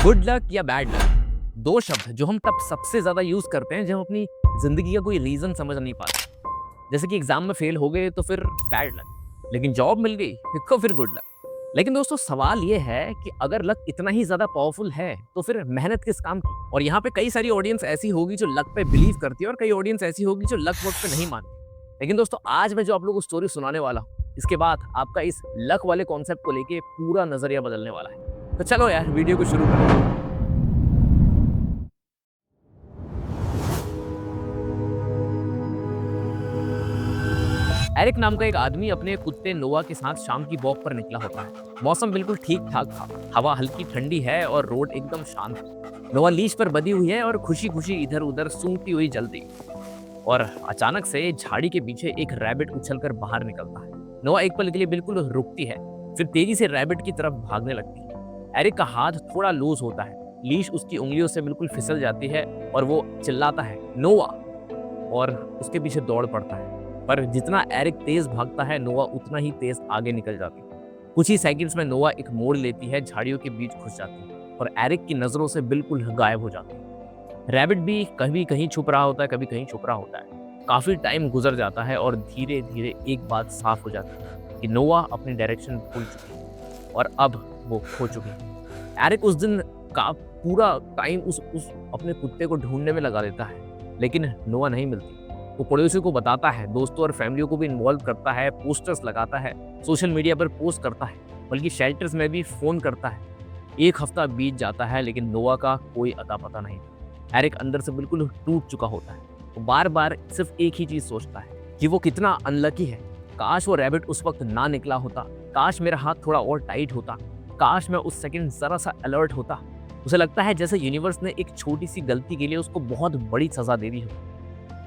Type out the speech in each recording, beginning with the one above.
Good luck या bad luck, दो शब्द जो हम तब सबसे ज्यादा यूज करते हैं जब हम अपनी जिंदगी का कोई रीजन समझ नहीं पाते। जैसे कि एग्जाम में फेल हो गए तो फिर बैड लक, लेकिन जॉब मिल गई तो फिर गुड लक। लेकिन दोस्तों सवाल ये है कि अगर लक इतना ही ज्यादा पावरफुल है तो फिर मेहनत किस काम की। और यहाँ पे कई सारी ऑडियंस ऐसी होगी जो लक पे बिलीव करती है और कई ऑडियंस ऐसी होगी जो लक वर्ड पे नहीं मानती। लेकिन दोस्तों आज मैं जो आप लोगों को स्टोरी सुनाने वाला हूँ, इसके बाद आपका इस लक वाले कॉन्सेप्ट को लेके पूरा नजरिया बदलने वाला है। तो चलो यार वीडियो को शुरू करते हैं। एरिक नाम का एक आदमी अपने कुत्ते नोवा के साथ शाम की वॉक पर निकला होता है। मौसम बिल्कुल ठीक ठाक था, हवा हल्की ठंडी है और रोड एकदम शांत है। नोवा लीश पर बंधी हुई है और खुशी खुशी इधर उधर सूंघती हुई चलती है। और अचानक से झाड़ी के पीछे एक रैबिट उछलकर बाहर निकलता है। नोवा एक पल के लिए बिल्कुल रुकती है, फिर तेजी से रैबिट की तरफ भागने लगती है। एरिक का हाथ थोड़ा लूज होता है, लीश उसकी उंगलियों से बिल्कुल फिसल जाती है और वो चिल्लाता है नोवा, और उसके पीछे दौड़ पड़ता है। पर जितना एरिक तेज भागता है नोवा उतना ही तेज आगे निकल जाती है। कुछ ही सेकंड्स में नोवा एक मोड़ लेती है, झाड़ियों के बीच घुस जाती है और एरिक की नजरों से बिल्कुल गायब हो जाती है। रैबिट भी कभी कहीं छुप रहा होता है, कभी कहीं छुप रहा होता है। काफी टाइम गुजर जाता है और धीरे धीरे एक बात साफ हो जाती है कि नोवा अपनी डायरेक्शन भूल चुकी है और अब वो खो चुकी है। एरिक उस दिन का पूरा टाइम उस अपने कुत्ते को ढूंढने में लगा देता है, लेकिन नोवा नहीं मिलती। वो पड़ोसियों को बताता है, दोस्तों और फैमिलियों को भी इन्वॉल्व करता है, पोस्टर्स लगाता है, सोशल मीडिया पर पोस्ट करता है, बल्कि शेल्टर्स में भी फोन करता है। एक हफ्ता बीत जाता है लेकिन नोवा का कोई अता पता नहीं। एरिक अंदर से बिल्कुल टूट चुका होता है। वो बार बार सिर्फ एक ही चीज सोचता है कि वो कितना अनलकी है। काश वो रैबिट उस वक्त ना निकला होता, काश मेरा हाथ थोड़ा और टाइट होता, काश मैं उस सेकंड जरा सा अलर्ट होता। उसे लगता है जैसे यूनिवर्स ने एक छोटी सी गलती के लिए उसको बहुत बड़ी सजा दे दी हो।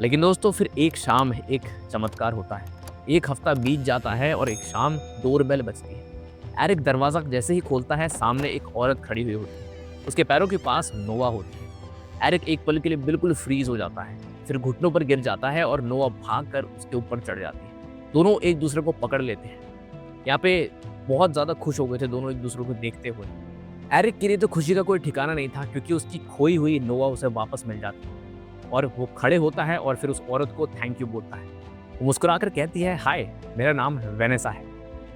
लेकिन दोस्तों फिर एक शाम एक चमत्कार होता है। एक हफ्ता बीत जाता है और एक शाम डोरबेल बजती है। एरिक दरवाजा जैसे ही खोलता है सामने एक औरत खड़ी हुई होती है, उसके पैरों के पास नोवा होती है। एरिक एक पल के लिए बिल्कुल फ्रीज हो जाता है, फिर घुटनों पर गिर जाता है और नोवा भागकर उसके ऊपर चढ़ जाती है। दोनों एक दूसरे को पकड़ लेते हैं। यहाँ पे बहुत ज्यादा खुश हो गए थे दोनों एक दूसरे को देखते हुए। एरिक के लिए तो खुशी का कोई ठिकाना नहीं था क्योंकि उसकी खोई हुई नोवा उसे वापस मिल जाती है। और वो खड़े होता है और फिर उस औरत को थैंक यू बोलता है। वो मुस्कुराकर कहती है, हाय मेरा नाम वेनेसा है।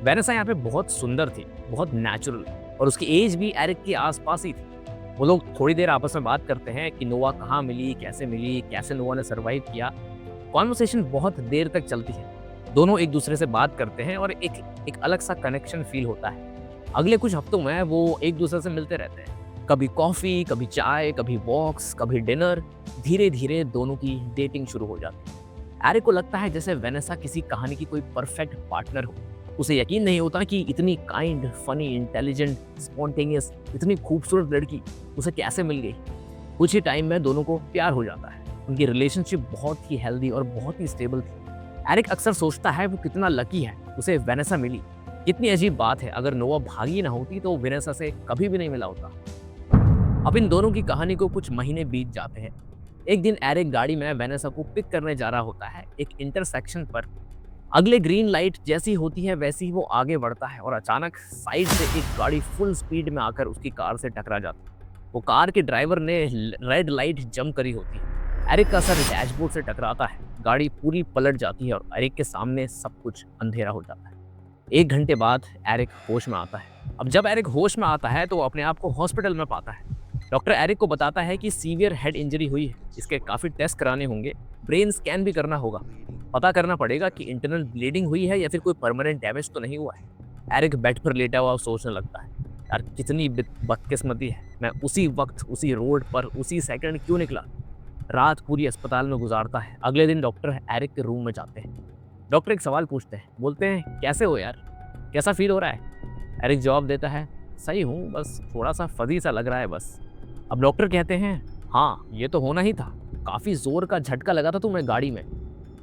वेनेसा यहाँ पे बहुत सुंदर थी, बहुत नेचुरल, और उसकी एज भी एरिक के आसपास ही थी। वो लोग थोड़ी देर आपस में बात करते हैं कि नोवा कहाँ मिली, कैसे नोवा ने सर्वाइव किया। कॉन्वर्सेशन बहुत देर तक चलती है। दोनों एक दूसरे से बात करते हैं और एक अलग सा कनेक्शन फील होता है। अगले कुछ हफ्तों में वो एक दूसरे से मिलते रहते हैं, कभी कॉफी, कभी चाय, कभी वॉक्स, कभी डिनर। धीरे धीरे दोनों की डेटिंग शुरू हो जाती है। एरिक को लगता है जैसे वेनेसा किसी कहानी की कोई परफेक्ट पार्टनर हो। उसे यकीन नहीं होता कि इतनी काइंड, फनी, इंटेलिजेंट, स्पॉन्टेनियस, इतनी खूबसूरत लड़की उसे कैसे मिल गई। कुछ ही टाइम में दोनों को प्यार हो जाता है। उनकी रिलेशनशिप बहुत ही हेल्दी और बहुत ही स्टेबल थी। एरिक अक्सर सोचता है वो कितना लकी है, उसे वेनेसा मिली। कितनी अजीब बात है, अगर नोवा भागी ना होती तो वेनेसा से कभी भी नहीं मिला होता। अब इन दोनों की कहानी को कुछ महीने बीत जाते हैं। एक दिन एरिक गाड़ी में वेनेसा को पिक करने जा रहा होता है एक इंटरसेक्शन पर। अगले ग्रीन लाइट जैसी होती है वैसी ही वो आगे बढ़ता है और अचानक साइड से एक गाड़ी फुल स्पीड में आकर उसकी कार से टकरा जाती है। वो कार के ड्राइवर ने रेड लाइट जंप करी होती है। एरिक का सर डैशबोर्ड से टकराता है, गाड़ी पूरी पलट जाती है और एरिक के सामने सब कुछ अंधेरा हो जाता है। 1 घंटे बाद एरिक होश में आता है। अब जब एरिक होश में आता है तो वो अपने आप को हॉस्पिटल में पाता है। डॉक्टर एरिक को बताता है कि सीवियर हेड इंजरी हुई है, इसके काफी टेस्ट कराने होंगे, ब्रेन स्कैन भी करना होगा, पता करना पड़ेगा कि इंटरनल ब्लीडिंग हुई है या फिर कोई परमानेंट डैमेज तो नहीं हुआ है। एरिक बेड पर लेटा हुआ सोचने लगता है, यार कितनी बदकिस्मती है, मैं उसी वक्त उसी रोड पर उसी सेकंड क्यों निकला। रात पूरी अस्पताल में गुजारता है। अगले दिन डॉक्टर एरिक के रूम में जाते हैं। डॉक्टर एक सवाल पूछते हैं, बोलते हैं कैसे हो यार, कैसा फील हो रहा है। एरिक जवाब देता है, सही हूँ, बस थोड़ा सा फजी सा लग रहा है बस। अब डॉक्टर कहते हैं, हाँ ये तो होना ही था, काफ़ी ज़ोर का झटका लगा था तुम्हें गाड़ी में,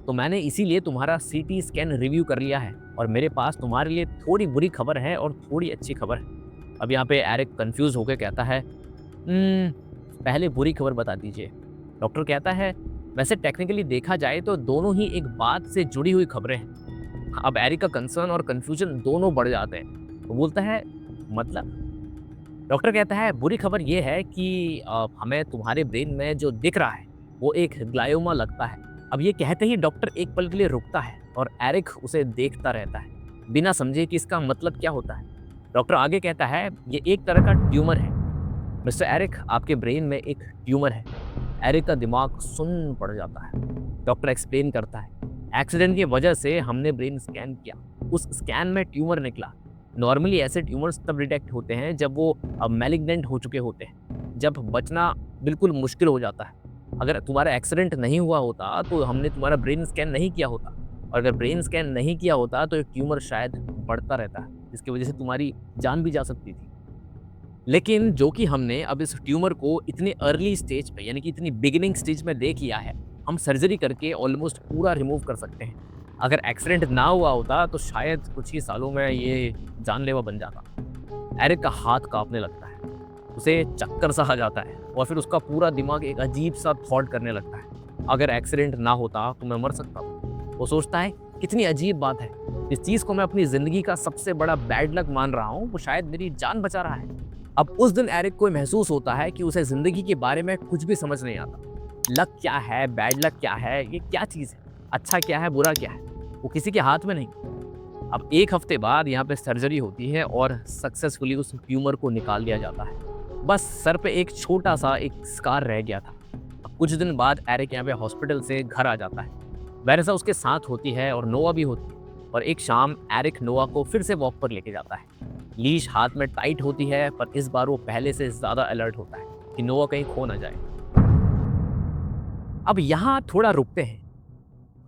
तो मैंने इसीलिए तुम्हारा सीटी स्कैन रिव्यू कर लिया है और मेरे पास तुम्हारे लिए थोड़ी बुरी खबर है और थोड़ी अच्छी खबर है। अब यहाँ पे एरिक कंफ्यूज होकर कहता है, पहले बुरी खबर बता दीजिए। डॉक्टर कहता है, वैसे टेक्निकली देखा जाए तो दोनों ही एक बात से जुड़ी हुई खबरें हैं। अब एरिक का कंसर्न और कन्फ्यूजन दोनों बढ़ जाते हैं। वो बोलता है, मतलब डॉक्टर कहता है बुरी खबर ये है कि हमें तुम्हारे ब्रेन में जो दिख रहा है वो एक ग्लायोमा लगता है। अब ये कहते ही डॉक्टर एक पल के लिए रुकता है और एरिक उसे देखता रहता है बिना समझे कि इसका मतलब क्या होता है। डॉक्टर आगे कहता है ये एक तरह का ट्यूमर है मिस्टर एरिक, आपके ब्रेन में एक ट्यूमर है। एरिक का दिमाग सुन्न पड़ जाता है। डॉक्टर एक्सप्लेन करता है एक्सीडेंट की वजह से हमने ब्रेन स्कैन किया, उस स्कैन में ट्यूमर निकला। नॉर्मली ऐसे ट्यूमर्स तब डिटेक्ट होते हैं जब वो मैलिग्नेंट हो चुके होते हैं, जब बचना बिल्कुल मुश्किल हो जाता है। अगर तुम्हारा एक्सीडेंट नहीं हुआ होता तो हमने तुम्हारा ब्रेन स्कैन नहीं किया होता, और अगर ब्रेन स्कैन नहीं किया होता तो ये ट्यूमर शायद बढ़ता रहता है, जिसकी वजह से तुम्हारी जान भी जा सकती थी। लेकिन जो कि हमने अब इस ट्यूमर को इतने अर्ली स्टेज पे, यानी कि इतनी बिगिनिंग स्टेज में देख लिया है, हम सर्जरी करके ऑलमोस्ट पूरा रिमूव कर सकते हैं। अगर एक्सीडेंट ना हुआ होता तो शायद कुछ ही सालों में ये जानलेवा बन जाता। एरिक का हाथ कांपने लगता है, उसे चक्कर सा आ जाता है और फिर उसका पूरा दिमाग एक अजीब सा थॉट करने लगता है, अगर एक्सीडेंट ना होता तो मैं मर सकता हूँ। वो सोचता है कितनी अजीब बात है, इस चीज़ को मैं अपनी ज़िंदगी का सबसे बड़ा बैड लक मान रहा हूँ, वो शायद मेरी जान बचा रहा है। अब उस दिन एरिक को महसूस होता है कि उसे ज़िंदगी के बारे में कुछ भी समझ नहीं आता। लक क्या है, बैड लक क्या है, ये क्या चीज़ है, अच्छा क्या है, बुरा क्या है, वो किसी के हाथ में नहीं। अब 1 हफ्ते बाद यहाँ पे सर्जरी होती है और सक्सेसफुली उस ट्यूमर को निकाल दिया जाता है। बस सर पे एक छोटा सा एक स्कार रह गया था। अब कुछ दिन बाद एरिक यहाँ पे हॉस्पिटल से घर आ जाता है। वैनेसा उसके साथ होती है और नोआ भी होती है, और एक शाम एरिक नोआ को फिर से वॉक पर लेके जाता है। लीश हाथ में टाइट होती है, पर इस बार वो पहले से ज़्यादा अलर्ट होता है कि नोआ कहीं खो ना जाए। अब यहाँ थोड़ा रुकते हैं।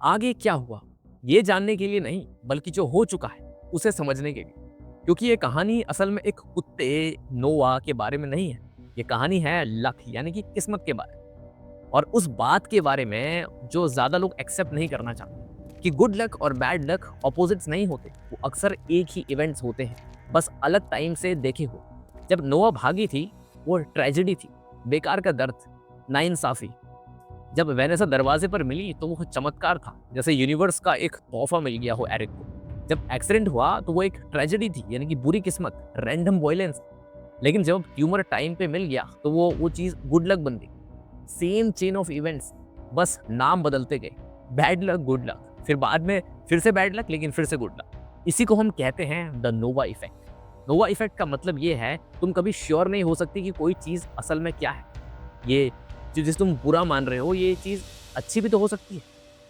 आगे क्या हुआ ये जानने के लिए नहीं, बल्कि जो हो चुका है उसे समझने के लिए, क्योंकि ये कहानी असल में एक कुत्ते नोआ के बारे में नहीं है। ये कहानी है लक, यानी कि किस्मत के बारे में, और उस बात के बारे में जो ज़्यादा लोग एक्सेप्ट नहीं करना चाहते कि गुड लक और बैड लक ऑपोजिट्स नहीं होते, वो अक्सर एक ही इवेंट्स होते हैं, बस अलग टाइम से देखे हो। जब नोआ भागी थी वो ट्रेजेडी थी, बेकार का दर्द, नाइंसाफी। जब वैनेसा दरवाजे पर मिली तो वो चमत्कार था, जैसे यूनिवर्स का एक तोहफा मिल गया हो एरिक को। जब एक्सीडेंट हुआ तो वो एक ट्रेजेडी थी, यानी कि बुरी किस्मत, रैंडम वायलेंस। लेकिन जब ट्यूमर टाइम पे मिल गया तो वो चीज़ गुड लक बन गई। सेम चेन ऑफ इवेंट्स, बस नाम बदलते गए, बैड लक, गुड लक, फिर बाद में फिर से बैड लक, लेकिन फिर से गुड लक। इसी को हम कहते हैं the Nova effect. Nova effect का मतलब ये है तुम कभी श्योर नहीं हो सकती कि कोई चीज़ असल में क्या है। ये जिस तुम बुरा मान रहे हो ये चीज़ अच्छी भी तो हो सकती है।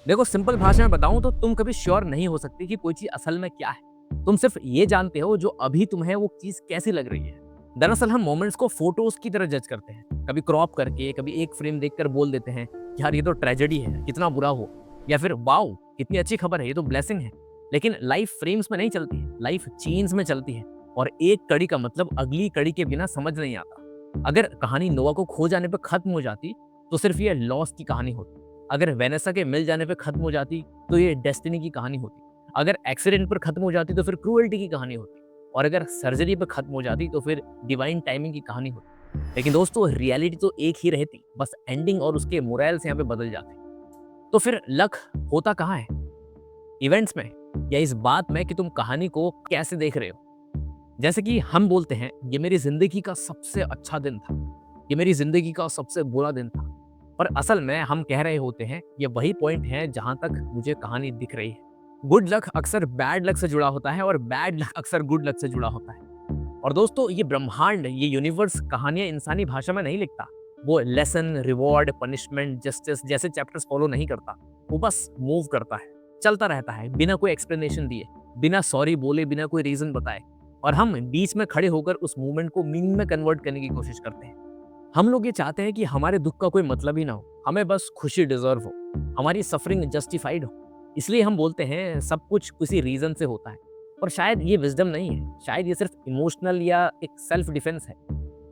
देखो सिंपल भाषा में बताऊं तो तुम कभी श्योर नहीं हो सकती कि कोई चीज़ असल में क्या है। तुम सिर्फ ये जानते हो जो अभी तुम्हें वो चीज़ कैसी लग रही है। दरअसल हम मोमेंट्स को फोटोज की तरह जज करते हैं, कभी क्रॉप करके, कभी एक फ्रेम देखकर बोल देते हैं यार ये तो ट्रेजेडी है, कितना बुरा हो, या फिर वाओ कितनी अच्छी खबर है, ये तो ब्लेसिंग है। लेकिन लाइफ फ्रेम्स में नहीं चलती है, लाइफ चेन्स में चलती है, और एक कड़ी का मतलब अगली कड़ी के बिना समझ नहीं आता। अगर कहानी नोआ को खो जाने पर खत्म हो जाती तो सिर्फ ये लॉस की कहानी होती। अगर वेनेसा के मिल जाने पर खत्म हो जाती तो ये डेस्टिनी की कहानी होती। अगर एक्सीडेंट पर खत्म हो जाती तो फिर क्रूएल्टी की कहानी होती, और अगर सर्जरी पर खत्म हो जाती तो फिर डिवाइन टाइमिंग की कहानी होती। लेकिन दोस्तों रियलिटी तो एक ही रहती, बस एंडिंग और उसके मोरल्स यहाँ पे बदल जाते। तो फिर लक होता कहाँ है, इवेंट्स में या इस बात में कि तुम कहानी को कैसे देख रहे हो। जैसे कि हम बोलते हैं ये मेरी जिंदगी का सबसे अच्छा दिन था, ये मेरी जिंदगी का सबसे बुरा दिन था, और असल में हम कह रहे होते हैं ये वही पॉइंट है जहां तक मुझे कहानी दिख रही है। गुड लक अक्सर बैड लक से जुड़ा होता है और बैड लक अक्सर गुड लक से जुड़ा होता है। और दोस्तों ये ब्रह्मांड, ये यूनिवर्स कहानियां इंसानी भाषा में नहीं लिखता। वो लेसन, रिवॉर्ड, पनिशमेंट, जस्टिस जैसे चैप्टर्स फॉलो नहीं करता। वो बस मूव करता है, चलता रहता है बिना कोई एक्सप्लेनेशन दिए, बिना सॉरी बोले, बिना कोई रीजन बताए, और हम बीच में खड़े होकर उस मूवमेंट को मीनिंग में कन्वर्ट करने की कोशिश करते हैं। हम लोग ये चाहते हैं कि हमारे दुख का कोई मतलब ही ना हो, हमें बस खुशी डिजर्व हो, हमारी सफरिंग जस्टिफाइड हो। इसलिए हम बोलते हैं सब कुछ किसी रीजन से होता है, और शायद ये विजडम नहीं है, शायद ये सिर्फ इमोशनल या एक सेल्फ डिफेंस है।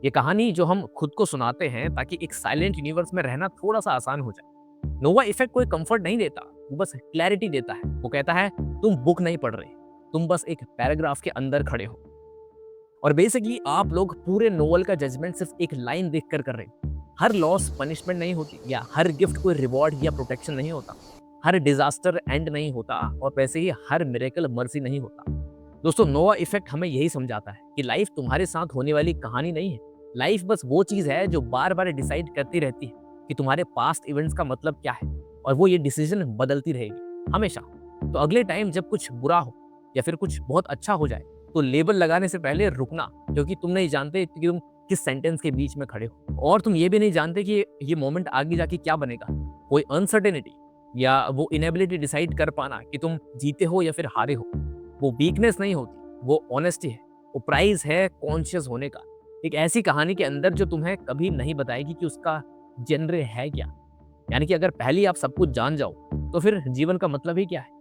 ये कहानी जो हम खुद को सुनाते हैं ताकि एक साइलेंट यूनिवर्स में रहना थोड़ा सा आसान हो जाए। नोवा इफेक्ट कोई कंफर्ट नहीं देता, वो बस क्लैरिटी देता है। वो कहता है तुम बुक नहीं पढ़ रहे, तुम बस एक पैराग्राफ के अंदर खड़े हो। और बेसिकली आप लोग पूरे नोवेल का जजमेंट सिर्फ एक लाइन देखकर कर रहे हो। हर लॉस पनिशमेंट नहीं होती, या हर गिफ्ट कोई रिवॉर्ड या प्रोटेक्शन नहीं होता, हर डिजास्टर एंड नहीं होता, और वैसे ही हर मिरेकल मर्जी नहीं होता। दोस्तों नोवा इफेक्ट हमें यही समझाता है कि लाइफ तुम्हारे साथ होने वाली कहानी नहीं है। लाइफ बस वो चीज है जो बार बार डिसाइड करती रहती है कि तुम्हारे पास्ट इवेंट्स का मतलब क्या है, और वो ये डिसीजन बदलती रहेगी हमेशा। तो अगले टाइम जब कुछ बुरा हो या फिर कुछ बहुत अच्छा हो जाए, तो लेबल लगाने से पहले रुकना, क्योंकि तुम नहीं जानते कि तुम किस सेंटेंस के बीच में खड़े हो, और तुम ये भी नहीं जानते कि ये मोमेंट आगे जाके क्या बनेगा। कोई अनसर्टेनिटी या वो इनेबिलिटी डिसाइड कर पाना कि तुम जीते हो या फिर हारे हो, वो वीकनेस नहीं होती, वो ऑनेस्टी है। वो प्राइस है कॉन्शियस होने का, एक ऐसी कहानी के अंदर जो तुम्हें कभी नहीं बताएगी कि उसका जेनरे है क्या। यानी कि अगर पहले ही आप सब कुछ जान जाओ, तो फिर जीवन का मतलब ही क्या है।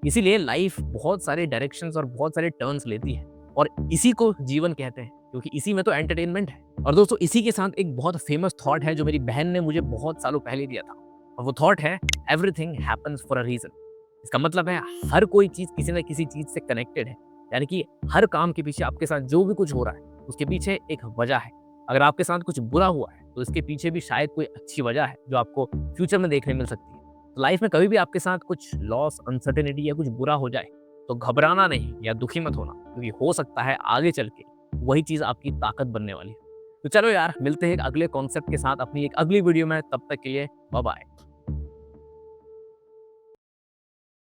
इसीलिए लाइफ बहुत सारे डायरेक्शंस और बहुत सारे टर्न्स लेती है, और इसी को जीवन कहते हैं, क्योंकि इसी में तो एंटरटेनमेंट है। और दोस्तों इसी के साथ एक बहुत फेमस थॉट है जो मेरी बहन ने मुझे बहुत सालों पहले दिया था, और वो थॉट है everything happens for a reason. इसका मतलब है हर कोई चीज किसी न किसी चीज से कनेक्टेड है। यानी कि हर काम के पीछे आपके साथ जो भी कुछ हो रहा है, उसके पीछे एक वजह है। अगर आपके साथ कुछ बुरा हुआ है, तो इसके पीछे भी शायद कोई अच्छी वजह है जो आपको फ्यूचर में देखने मिल सकती है। तो लाइफ में कभी भी आपके साथ कुछ लॉस, अनसर्टेनिटी या कुछ बुरा हो जाए, तो घबराना नहीं या दुखी मत होना, क्योंकि हो सकता है आगे चल के वही चीज आपकी ताकत बनने वाली है। तो चलो यार, मिलते हैं एक अगले कॉन्सेप्ट के साथ अपनी एक अगली वीडियो में। तब तक के लिए बाय बाय।